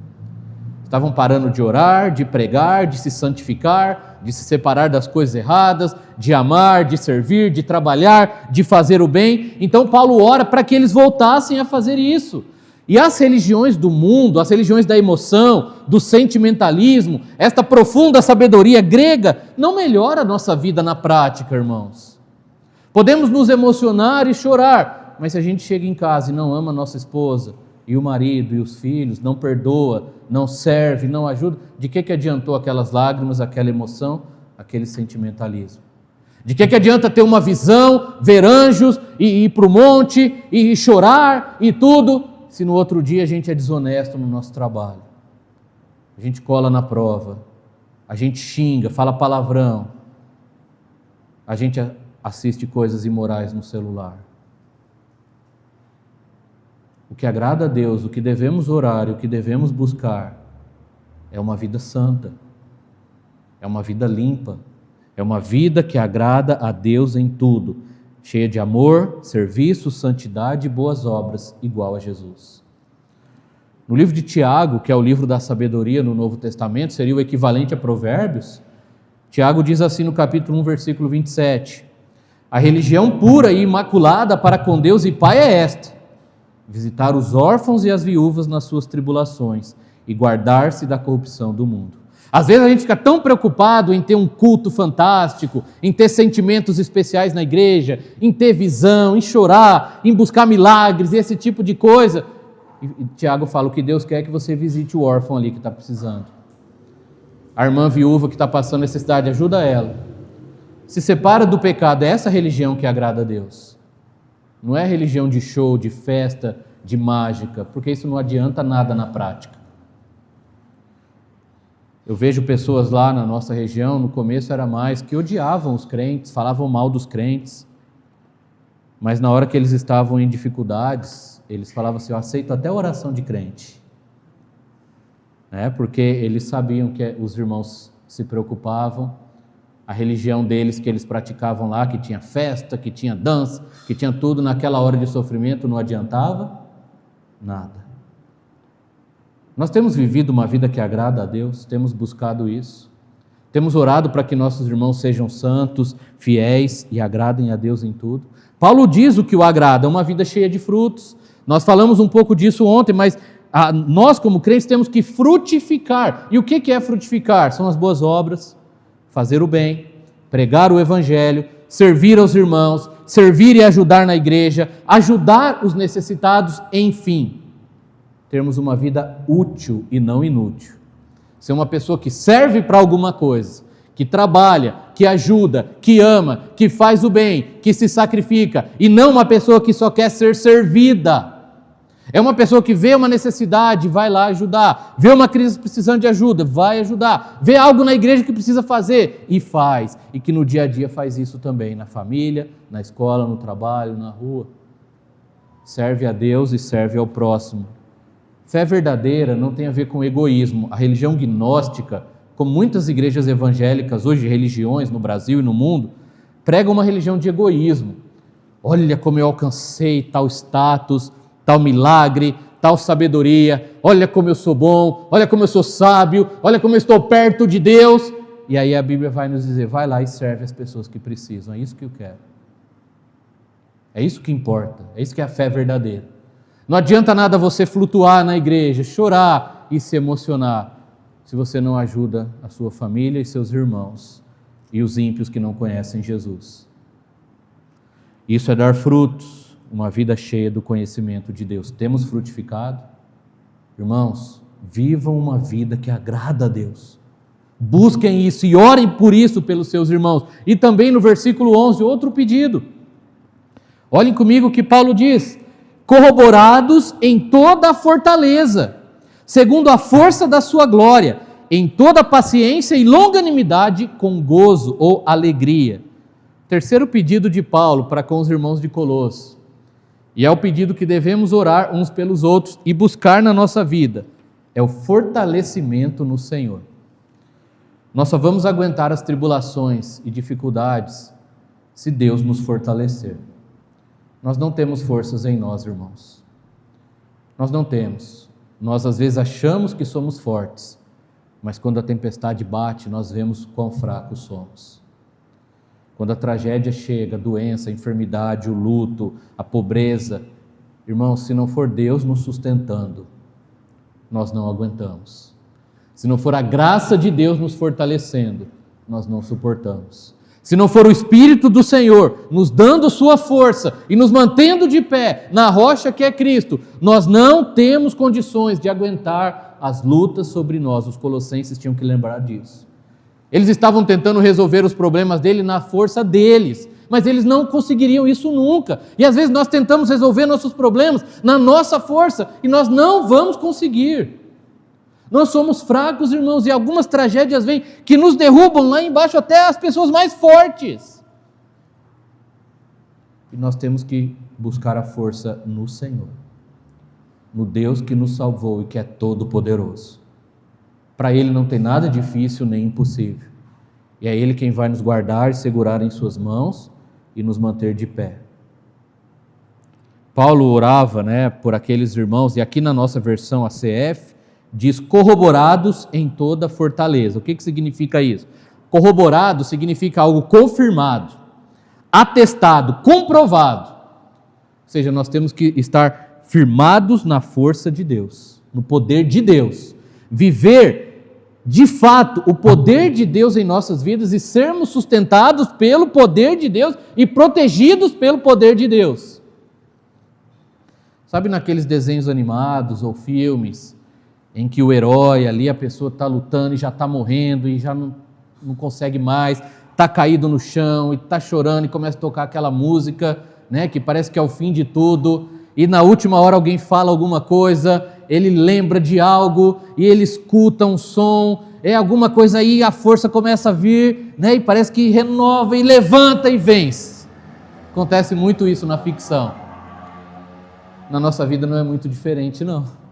Estavam parando de orar, de pregar, de se santificar, de se separar das coisas erradas, de amar, de servir, de trabalhar, de fazer o bem. Então Paulo ora para que eles voltassem a fazer isso. E as religiões do mundo, as religiões da emoção, do sentimentalismo, esta profunda sabedoria grega, não melhora a nossa vida na prática, irmãos. Podemos nos emocionar e chorar, mas se a gente chega em casa e não ama a nossa esposa, e o marido, e os filhos, não perdoa, não serve, não ajuda, de que adiantou aquelas lágrimas, aquela emoção, aquele sentimentalismo? De que adianta ter uma visão, ver anjos, e ir para o monte, e chorar, e tudo, se no outro dia a gente é desonesto no nosso trabalho? A gente cola na prova, a gente xinga, fala palavrão, a gente assiste coisas imorais no celular. O que agrada a Deus, o que devemos orar e o que devemos buscar é uma vida santa, é uma vida limpa, é uma vida que agrada a Deus em tudo, cheia de amor, serviço, santidade e boas obras, igual a Jesus. No livro de Tiago, que é o livro da sabedoria no Novo Testamento, seria o equivalente a Provérbios, Tiago diz assim no capítulo 1, versículo 27, a religião pura e imaculada para com Deus e Pai é esta: visitar os órfãos e as viúvas nas suas tribulações e guardar-se da corrupção do mundo. Às vezes a gente fica tão preocupado em ter um culto fantástico, em ter sentimentos especiais na igreja, em ter visão, em chorar, em buscar milagres e esse tipo de coisa. E Tiago fala: o que Deus quer é que você visite o órfão ali que está precisando. A irmã viúva que está passando necessidade, ajuda ela. Se separa do pecado. É essa religião que agrada a Deus. Não é religião de show, de festa, de mágica, porque isso não adianta nada na prática. Eu vejo pessoas lá na nossa região, no começo era mais, que odiavam os crentes, falavam mal dos crentes, mas na hora que eles estavam em dificuldades, eles falavam assim: eu aceito até oração de crente. Porque eles sabiam que os irmãos se preocupavam. A religião deles que eles praticavam lá, que tinha festa, que tinha dança, que tinha tudo, naquela hora de sofrimento não adiantava nada. Nós temos vivido uma vida que agrada a Deus, temos buscado isso. Temos orado para que nossos irmãos sejam santos, fiéis e agradem a Deus em tudo. Paulo diz o que o agrada, uma vida cheia de frutos. Nós falamos um pouco disso ontem, mas nós como crentes temos que frutificar. E o que é frutificar? São as boas obras, fazer o bem, pregar o evangelho, servir aos irmãos, servir e ajudar na igreja, ajudar os necessitados, enfim. Termos uma vida útil e não inútil. Ser uma pessoa que serve para alguma coisa, que trabalha, que ajuda, que ama, que faz o bem, que se sacrifica, e não uma pessoa que só quer ser servida. É uma pessoa que vê uma necessidade, vai lá ajudar, vê uma crise precisando de ajuda, vai ajudar, vê algo na igreja que precisa fazer e faz, e que no dia a dia faz isso também, na família, na escola, no trabalho, na rua. Serve a Deus e serve ao próximo. Fé verdadeira não tem a ver com egoísmo. A religião gnóstica, como muitas igrejas evangélicas, hoje religiões no Brasil e no mundo, pregam uma religião de egoísmo. Olha como eu alcancei tal status, tal milagre, tal sabedoria, olha como eu sou bom, olha como eu sou sábio, olha como eu estou perto de Deus. E aí a Bíblia vai nos dizer, vai lá e serve as pessoas que precisam, é isso que eu quero. É isso que importa, é isso que é a fé verdadeira. Não adianta nada você flutuar na igreja, chorar e se emocionar, se você não ajuda a sua família e seus irmãos e os ímpios que não conhecem Jesus. Isso é dar frutos, uma vida cheia do conhecimento de Deus. Temos frutificado? Irmãos, vivam uma vida que agrada a Deus. Busquem isso e orem por isso pelos seus irmãos. E também no versículo 11, outro pedido. Olhem comigo o que Paulo diz. Corroborados em toda a fortaleza, segundo a força da sua glória, em toda paciência e longanimidade, com gozo ou alegria. Terceiro pedido de Paulo para com os irmãos de Colosso, e é o pedido que devemos orar uns pelos outros e buscar na nossa vida, é o fortalecimento no Senhor. Nós só vamos aguentar as tribulações e dificuldades se Deus nos fortalecer. Nós não temos forças em nós, irmãos. Nós não temos. Nós às vezes achamos que somos fortes, mas quando a tempestade bate, nós vemos quão fracos somos. Quando a tragédia chega, a doença, a enfermidade, o luto, a pobreza, irmãos, se não for Deus nos sustentando, nós não aguentamos. Se não for a graça de Deus nos fortalecendo, nós não suportamos. Se não for o Espírito do Senhor nos dando sua força e nos mantendo de pé na rocha que é Cristo, nós não temos condições de aguentar as lutas sobre nós. Os colossenses tinham que lembrar disso. Eles estavam tentando resolver os problemas dele na força deles, mas eles não conseguiriam isso nunca. E às vezes nós tentamos resolver nossos problemas na nossa força e nós não vamos conseguir. Nós somos fracos, irmãos, e algumas tragédias vêm que nos derrubam lá embaixo até as pessoas mais fortes. E nós temos que buscar a força no Senhor, no Deus que nos salvou e que é todo-poderoso. Para Ele não tem nada difícil nem impossível. E é Ele quem vai nos guardar e segurar em suas mãos e nos manter de pé. Paulo orava, por aqueles irmãos, e aqui na nossa versão, a CF, diz corroborados em toda fortaleza. O que significa isso? Corroborado significa algo confirmado, atestado, comprovado. Ou seja, nós temos que estar firmados na força de Deus, no poder de Deus. Viver, de fato, o poder de Deus em nossas vidas e sermos sustentados pelo poder de Deus e protegidos pelo poder de Deus. Sabe naqueles desenhos animados ou filmes em que o herói ali, a pessoa está lutando e já está morrendo e já não consegue mais, está caído no chão e está chorando e começa a tocar aquela música, que parece que é o fim de tudo, e na última hora alguém fala alguma coisa, ele lembra de algo e ele escuta um som, alguma coisa aí, a força começa a vir, e parece que renova e levanta e vence. Acontece muito isso na ficção. Na nossa vida não é muito diferente, não.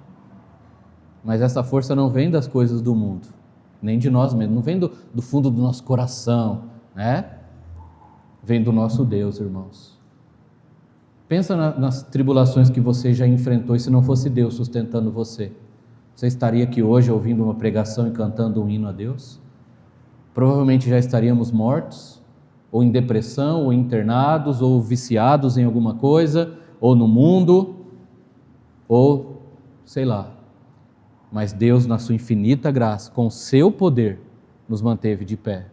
Mas essa força não vem das coisas do mundo, nem de nós mesmos, não vem do fundo do nosso coração, né? Vem do nosso Deus, irmãos. Pensa nas tribulações que você já enfrentou, e se não fosse Deus sustentando você, você estaria aqui hoje ouvindo uma pregação e cantando um hino a Deus? Provavelmente já estaríamos mortos, ou em depressão, ou internados, ou viciados em alguma coisa, ou no mundo, ou sei lá. Mas Deus, na sua infinita graça, com o seu poder, nos manteve de pé.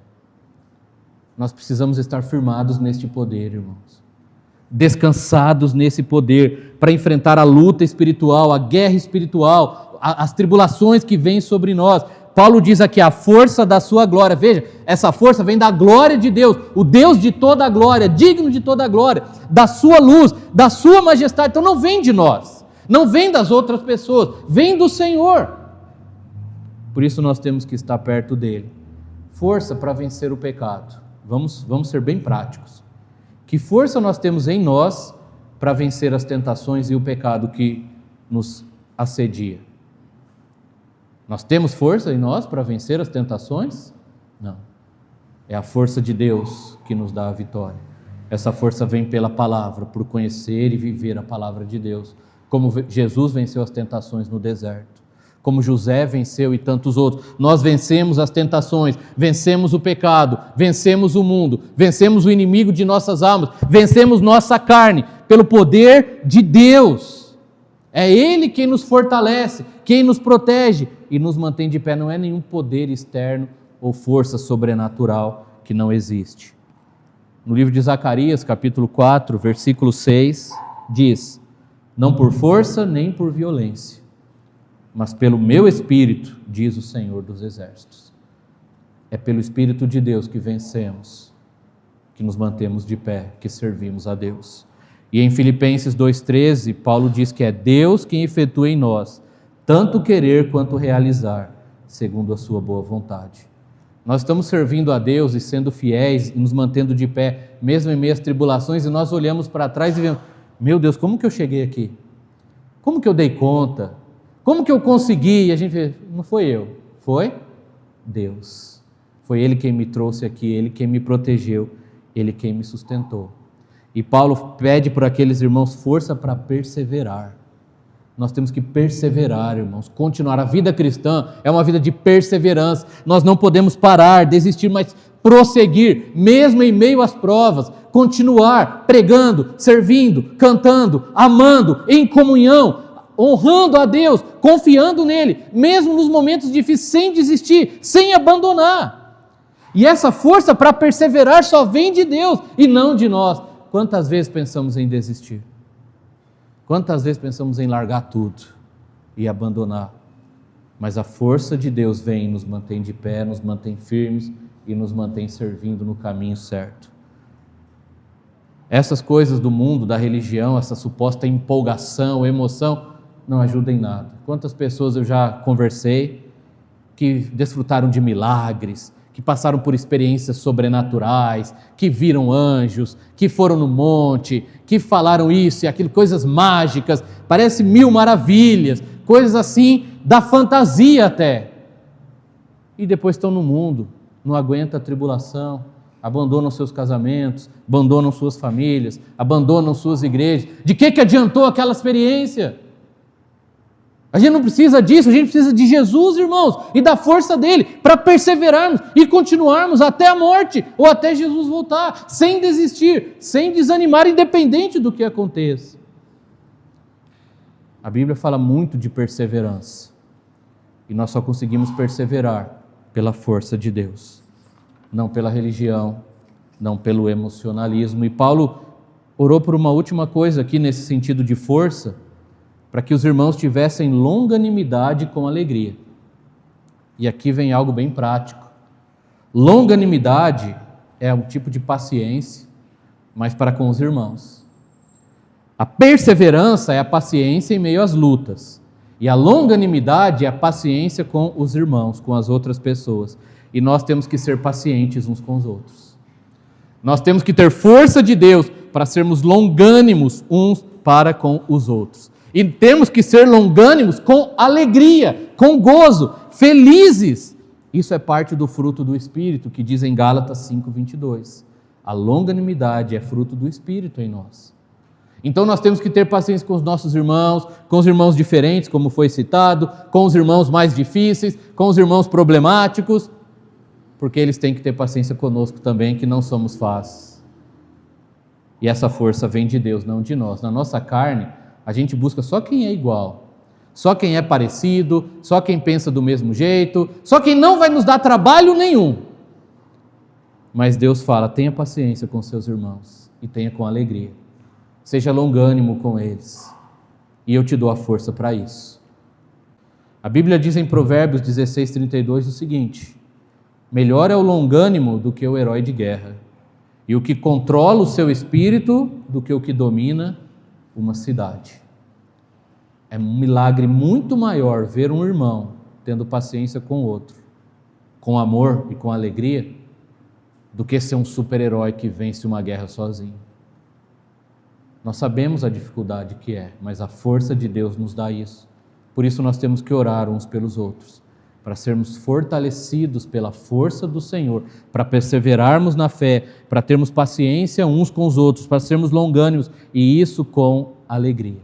Nós precisamos estar firmados neste poder, irmãos. Descansados nesse poder, para enfrentar a luta espiritual, a guerra espiritual, as tribulações que vêm sobre nós. Paulo diz aqui, a força da sua glória. Veja, essa força vem da glória de Deus, o Deus de toda a glória, digno de toda a glória, da sua luz, da sua majestade. Então não vem de nós, não vem das outras pessoas, vem do Senhor. Por isso nós temos que estar perto dele. Força para vencer o pecado. Vamos ser bem práticos. Que força nós temos em nós para vencer as tentações e o pecado que nos assedia? Nós temos força em nós para vencer as tentações? Não. É a força de Deus que nos dá a vitória. Essa força vem pela palavra, por conhecer e viver a palavra de Deus. Como Jesus venceu as tentações no deserto. Como José venceu e tantos outros. Nós vencemos as tentações, vencemos o pecado, vencemos o mundo, vencemos o inimigo de nossas almas, vencemos nossa carne, pelo poder de Deus. É Ele quem nos fortalece, quem nos protege e nos mantém de pé. Não é nenhum poder externo ou força sobrenatural que não existe. No livro de Zacarias, capítulo 4, versículo 6, diz: não por força nem por violência, mas pelo meu Espírito, diz o Senhor dos Exércitos. É pelo Espírito de Deus que vencemos, que nos mantemos de pé, que servimos a Deus. E em Filipenses 2,13, Paulo diz que é Deus quem efetua em nós, tanto querer quanto realizar, segundo a sua boa vontade. Nós estamos servindo a Deus e sendo fiéis e nos mantendo de pé, mesmo em meio às tribulações, e nós olhamos para trás e vemos, meu Deus, como que eu cheguei aqui? Como que eu dei conta? Como que eu consegui? E a gente vê, não foi eu, foi Deus. Foi Ele quem me trouxe aqui, Ele quem me protegeu, Ele quem me sustentou. E Paulo pede por aqueles irmãos força para perseverar. Nós temos que perseverar, irmãos, continuar. A vida cristã é uma vida de perseverança. Nós não podemos parar, desistir, mas prosseguir, mesmo em meio às provas, continuar pregando, servindo, cantando, amando, em comunhão, honrando a Deus, confiando nele, mesmo nos momentos difíceis, sem desistir, sem abandonar. E essa força para perseverar só vem de Deus e não de nós. Quantas vezes pensamos em desistir? Quantas vezes pensamos em largar tudo e abandonar? Mas a força de Deus vem e nos mantém de pé, nos mantém firmes e nos mantém servindo no caminho certo. Essas coisas do mundo, da religião, essa suposta empolgação, emoção, não ajudam em nada. Quantas pessoas eu já conversei que desfrutaram de milagres, que passaram por experiências sobrenaturais, que viram anjos, que foram no monte, que falaram isso e aquilo, coisas mágicas, parece mil maravilhas, coisas assim da fantasia até. E depois estão no mundo, não aguentam a tribulação, abandonam seus casamentos, abandonam suas famílias, abandonam suas igrejas. De que adiantou aquela experiência? A gente não precisa disso, a gente precisa de Jesus, irmãos, e da força dele, para perseverarmos e continuarmos até a morte, ou até Jesus voltar, sem desistir, sem desanimar, independente do que aconteça. A Bíblia fala muito de perseverança, e nós só conseguimos perseverar pela força de Deus, não pela religião, não pelo emocionalismo. E Paulo orou por uma última coisa aqui nesse sentido de força, para que os irmãos tivessem longanimidade com alegria. E aqui vem algo bem prático. Longanimidade é um tipo de paciência, mas para com os irmãos. A perseverança é a paciência em meio às lutas. E a longanimidade é a paciência com os irmãos, com as outras pessoas. E nós temos que ser pacientes uns com os outros. Nós temos que ter força de Deus para sermos longânimos uns para com os outros. E temos que ser longânimos com alegria, com gozo, felizes Isso é parte do fruto do Espírito, que diz em Gálatas 5:22. A longanimidade é fruto do Espírito em nós. Então nós temos que ter paciência com os nossos irmãos, com os irmãos diferentes, como foi citado, com os irmãos mais difíceis, com os irmãos problemáticos, porque eles têm que ter paciência conosco também, que não somos fáceis. E essa força vem de Deus, não de nós. Na nossa carne, a gente busca só quem é igual, só quem é parecido, só quem pensa do mesmo jeito, só quem não vai nos dar trabalho nenhum. Mas Deus fala, tenha paciência com seus irmãos e tenha com alegria. Seja longânimo com eles, e eu te dou a força para isso. A Bíblia diz em Provérbios 16:32 o seguinte: melhor é o longânimo do que o herói de guerra, e o que controla o seu espírito do que o que domina uma cidade. É um milagre muito maior ver um irmão tendo paciência com o outro, com amor e com alegria, do que ser um super-herói que vence uma guerra sozinho. Nós sabemos a dificuldade que é, mas a força de Deus nos dá isso. Por isso nós temos que orar uns pelos outros, para sermos fortalecidos pela força do Senhor, para perseverarmos na fé, para termos paciência uns com os outros, para sermos longânimos, e isso com alegria.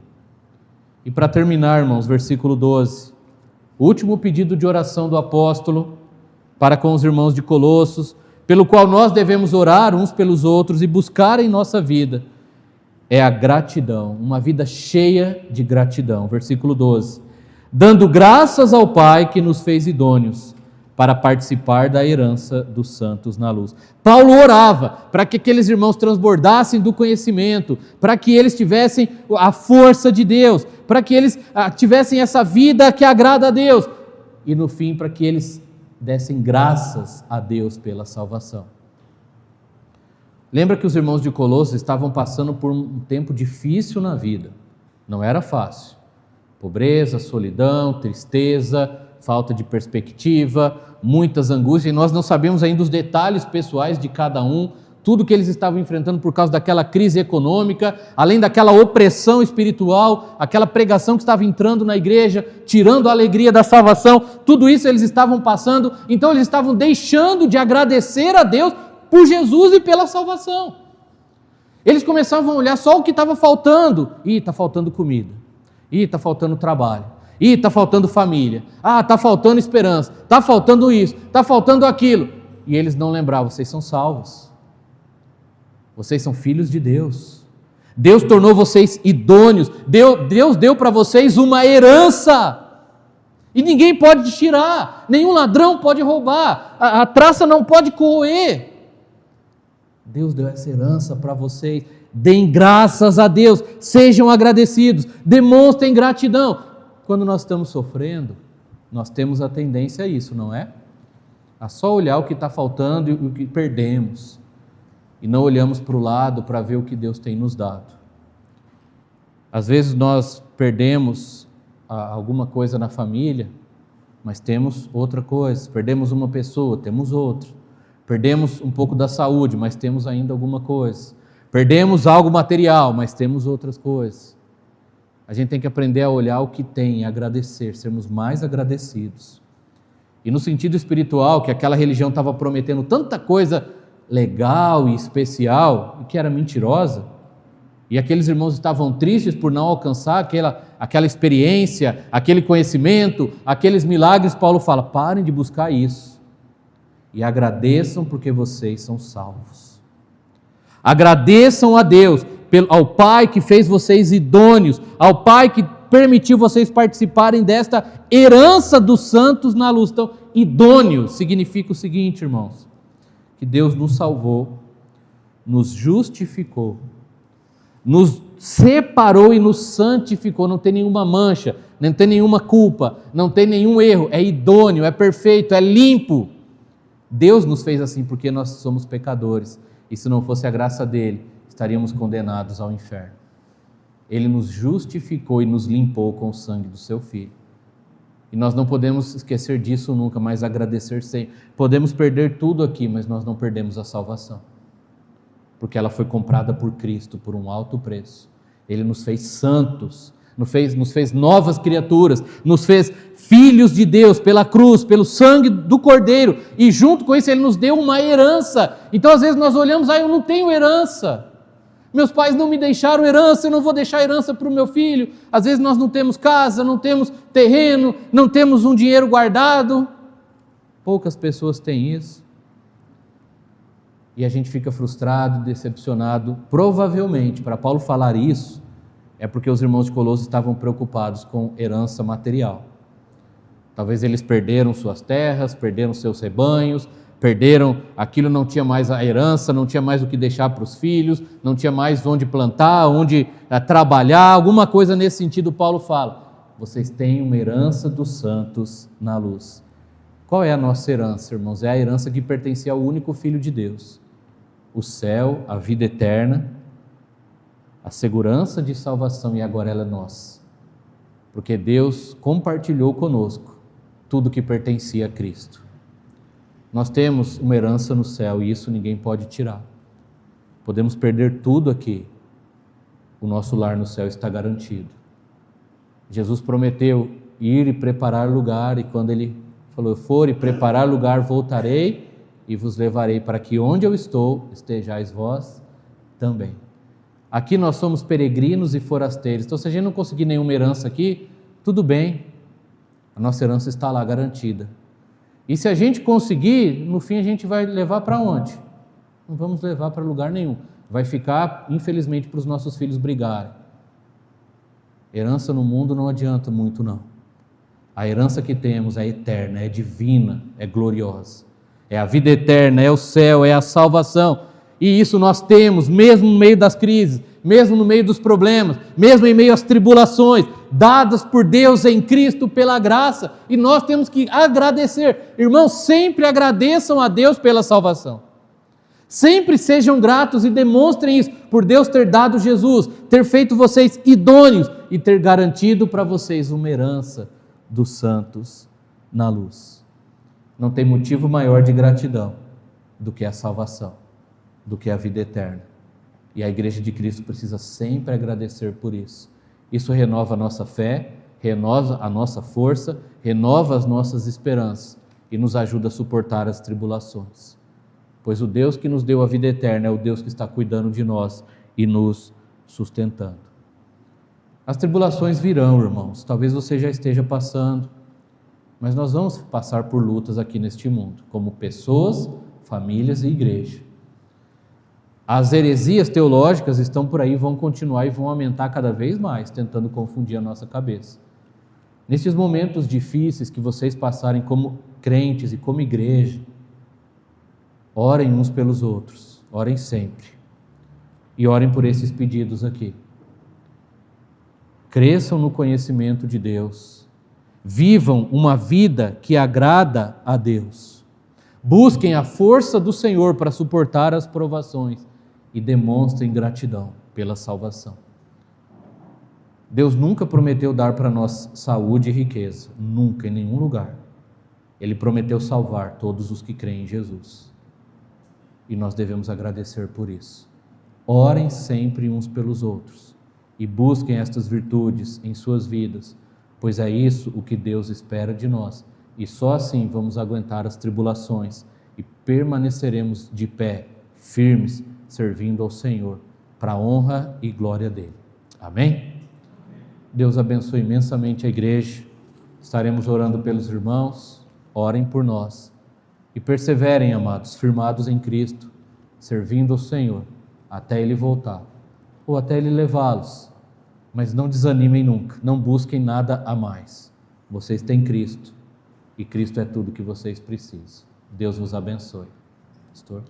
E para terminar, irmãos, versículo 12, o último pedido de oração do apóstolo para com os irmãos de Colossos, pelo qual nós devemos orar uns pelos outros e buscar em nossa vida, é a gratidão, uma vida cheia de gratidão. Versículo 12. Dando graças ao Pai que nos fez idôneos para participar da herança dos santos na luz. Paulo orava para que aqueles irmãos transbordassem do conhecimento, para que eles tivessem a força de Deus, para que eles tivessem essa vida que agrada a Deus. E no fim, para que eles dessem graças a Deus pela salvação. Lembra que os irmãos de Colossos estavam passando por um tempo difícil na vida. Não era fácil. Pobreza, solidão, tristeza, falta de perspectiva, muitas angústias. E nós não sabemos ainda os detalhes pessoais de cada um, tudo que eles estavam enfrentando por causa daquela crise econômica, além daquela opressão espiritual, aquela pregação que estava entrando na igreja, tirando a alegria da salvação. Tudo isso eles estavam passando. Então eles estavam deixando de agradecer a Deus por Jesus e pela salvação. Eles começavam a olhar só o que estava faltando. Está faltando comida. Está faltando trabalho. Está faltando família. Está faltando esperança. Está faltando isso. Está faltando aquilo. E eles não lembravam, vocês são salvos. Vocês são filhos de Deus. Deus tornou vocês idôneos. Deus deu para vocês uma herança. E ninguém pode tirar. Nenhum ladrão pode roubar. A traça não pode corroer. Deus deu essa herança para vocês. Deem graças a Deus, sejam agradecidos, demonstrem gratidão. Quando nós estamos sofrendo, nós temos a tendência a isso, não é? A só olhar o que está faltando e o que perdemos, e não olhamos para o lado para ver o que Deus tem nos dado. Às vezes nós perdemos alguma coisa na família, mas temos outra coisa. Perdemos uma pessoa, temos outra. Perdemos um pouco da saúde, mas temos ainda alguma coisa. Perdemos algo material, mas temos outras coisas. A gente tem que aprender a olhar o que tem e agradecer, sermos mais agradecidos. E no sentido espiritual, que aquela religião estava prometendo tanta coisa legal e especial, e que era mentirosa, e aqueles irmãos estavam tristes por não alcançar aquela experiência, aquele conhecimento, aqueles milagres, Paulo fala, parem de buscar isso. E agradeçam porque vocês são salvos. Agradeçam a Deus, ao Pai que fez vocês idôneos, ao Pai que permitiu vocês participarem desta herança dos santos na luz. Então, idôneo significa o seguinte, irmãos, que Deus nos salvou, nos justificou, nos separou e nos santificou, não tem nenhuma mancha, não tem nenhuma culpa, não tem nenhum erro, é idôneo, é perfeito, é limpo. Deus nos fez assim porque nós somos pecadores, e se não fosse a graça dele, estaríamos condenados ao inferno. Ele nos justificou e nos limpou com o sangue do seu Filho. E nós não podemos esquecer disso nunca, mas agradecer sempre. Podemos perder tudo aqui, mas nós não perdemos a salvação, porque ela foi comprada por Cristo por um alto preço. Ele nos fez santos, nos fez novas criaturas, nos fez filhos de Deus pela cruz, pelo sangue do Cordeiro, e junto com isso Ele nos deu uma herança. Então às vezes nós olhamos, eu não tenho herança, meus pais não me deixaram herança, eu não vou deixar herança para o meu filho. Às vezes nós não temos casa, não temos terreno, não temos um dinheiro guardado. Poucas pessoas têm isso. E a gente fica frustrado, decepcionado. Provavelmente, para Paulo falar isso, é porque os irmãos de Colossos estavam preocupados com herança material. Talvez eles perderam suas terras, perderam seus rebanhos, perderam aquilo, não tinha mais a herança, não tinha mais o que deixar para os filhos, não tinha mais onde plantar, onde trabalhar, alguma coisa nesse sentido. Paulo fala, vocês têm uma herança dos santos na luz. Qual é a nossa herança, irmãos? É a herança que pertencia ao único Filho de Deus. O céu, a vida eterna, a segurança de salvação, e agora ela é nossa. Porque Deus compartilhou conosco tudo que pertencia a Cristo. Nós temos uma herança no céu e isso ninguém pode tirar. Podemos perder tudo aqui, o nosso lar no céu está garantido. Jesus prometeu ir e preparar lugar, e quando Ele falou, for e preparar lugar, voltarei e vos levarei para que onde eu estou, estejais vós também. Aqui nós somos peregrinos e forasteiros, então se a gente não conseguir nenhuma herança aqui, tudo bem, a nossa herança está lá garantida. E se a gente conseguir, no fim a gente vai levar para onde? Não vamos levar para lugar nenhum, vai ficar, infelizmente, para os nossos filhos brigarem. Herança no mundo não adianta muito não. A herança que temos é eterna, é divina, é gloriosa. É a vida eterna, é o céu, é a salvação. E isso nós temos, mesmo no meio das crises, mesmo no meio dos problemas, mesmo em meio às tribulações, dadas por Deus em Cristo pela graça. E nós temos que agradecer. Irmãos, sempre agradeçam a Deus pela salvação. Sempre sejam gratos e demonstrem isso, por Deus ter dado Jesus, ter feito vocês idôneos e ter garantido para vocês uma herança dos santos na luz. Não tem motivo maior de gratidão do que a salvação, do que a vida eterna. E a Igreja de Cristo precisa sempre agradecer por isso. Isso renova a nossa fé, renova a nossa força, renova as nossas esperanças e nos ajuda a suportar as tribulações. Pois o Deus que nos deu a vida eterna é o Deus que está cuidando de nós e nos sustentando. As tribulações virão, irmãos. Talvez você já esteja passando, mas nós vamos passar por lutas aqui neste mundo, como pessoas, famílias e igreja. As heresias teológicas estão por aí, vão continuar e vão aumentar cada vez mais, tentando confundir a nossa cabeça. Nesses momentos difíceis que vocês passarem como crentes e como igreja, orem uns pelos outros, orem sempre. E orem por esses pedidos aqui. Cresçam no conhecimento de Deus. Vivam uma vida que agrada a Deus. Busquem a força do Senhor para suportar as provações e demonstrem gratidão pela salvação. Deus nunca prometeu dar para nós saúde e riqueza, nunca, em nenhum lugar. Ele prometeu salvar todos os que creem em Jesus. E nós devemos agradecer por isso. Orem sempre uns pelos outros e busquem estas virtudes em suas vidas, pois é isso o que Deus espera de nós. E só assim vamos aguentar as tribulações e permaneceremos de pé, firmes, servindo ao Senhor, para a honra e glória dele. Amém? Deus abençoe imensamente a igreja. Estaremos orando pelos irmãos. Orem por nós. E perseverem, amados, firmados em Cristo, servindo ao Senhor, até Ele voltar, ou até Ele levá-los. Mas não desanimem nunca, não busquem nada a mais. Vocês têm Cristo, e Cristo é tudo que vocês precisam. Deus vos abençoe. Pastor?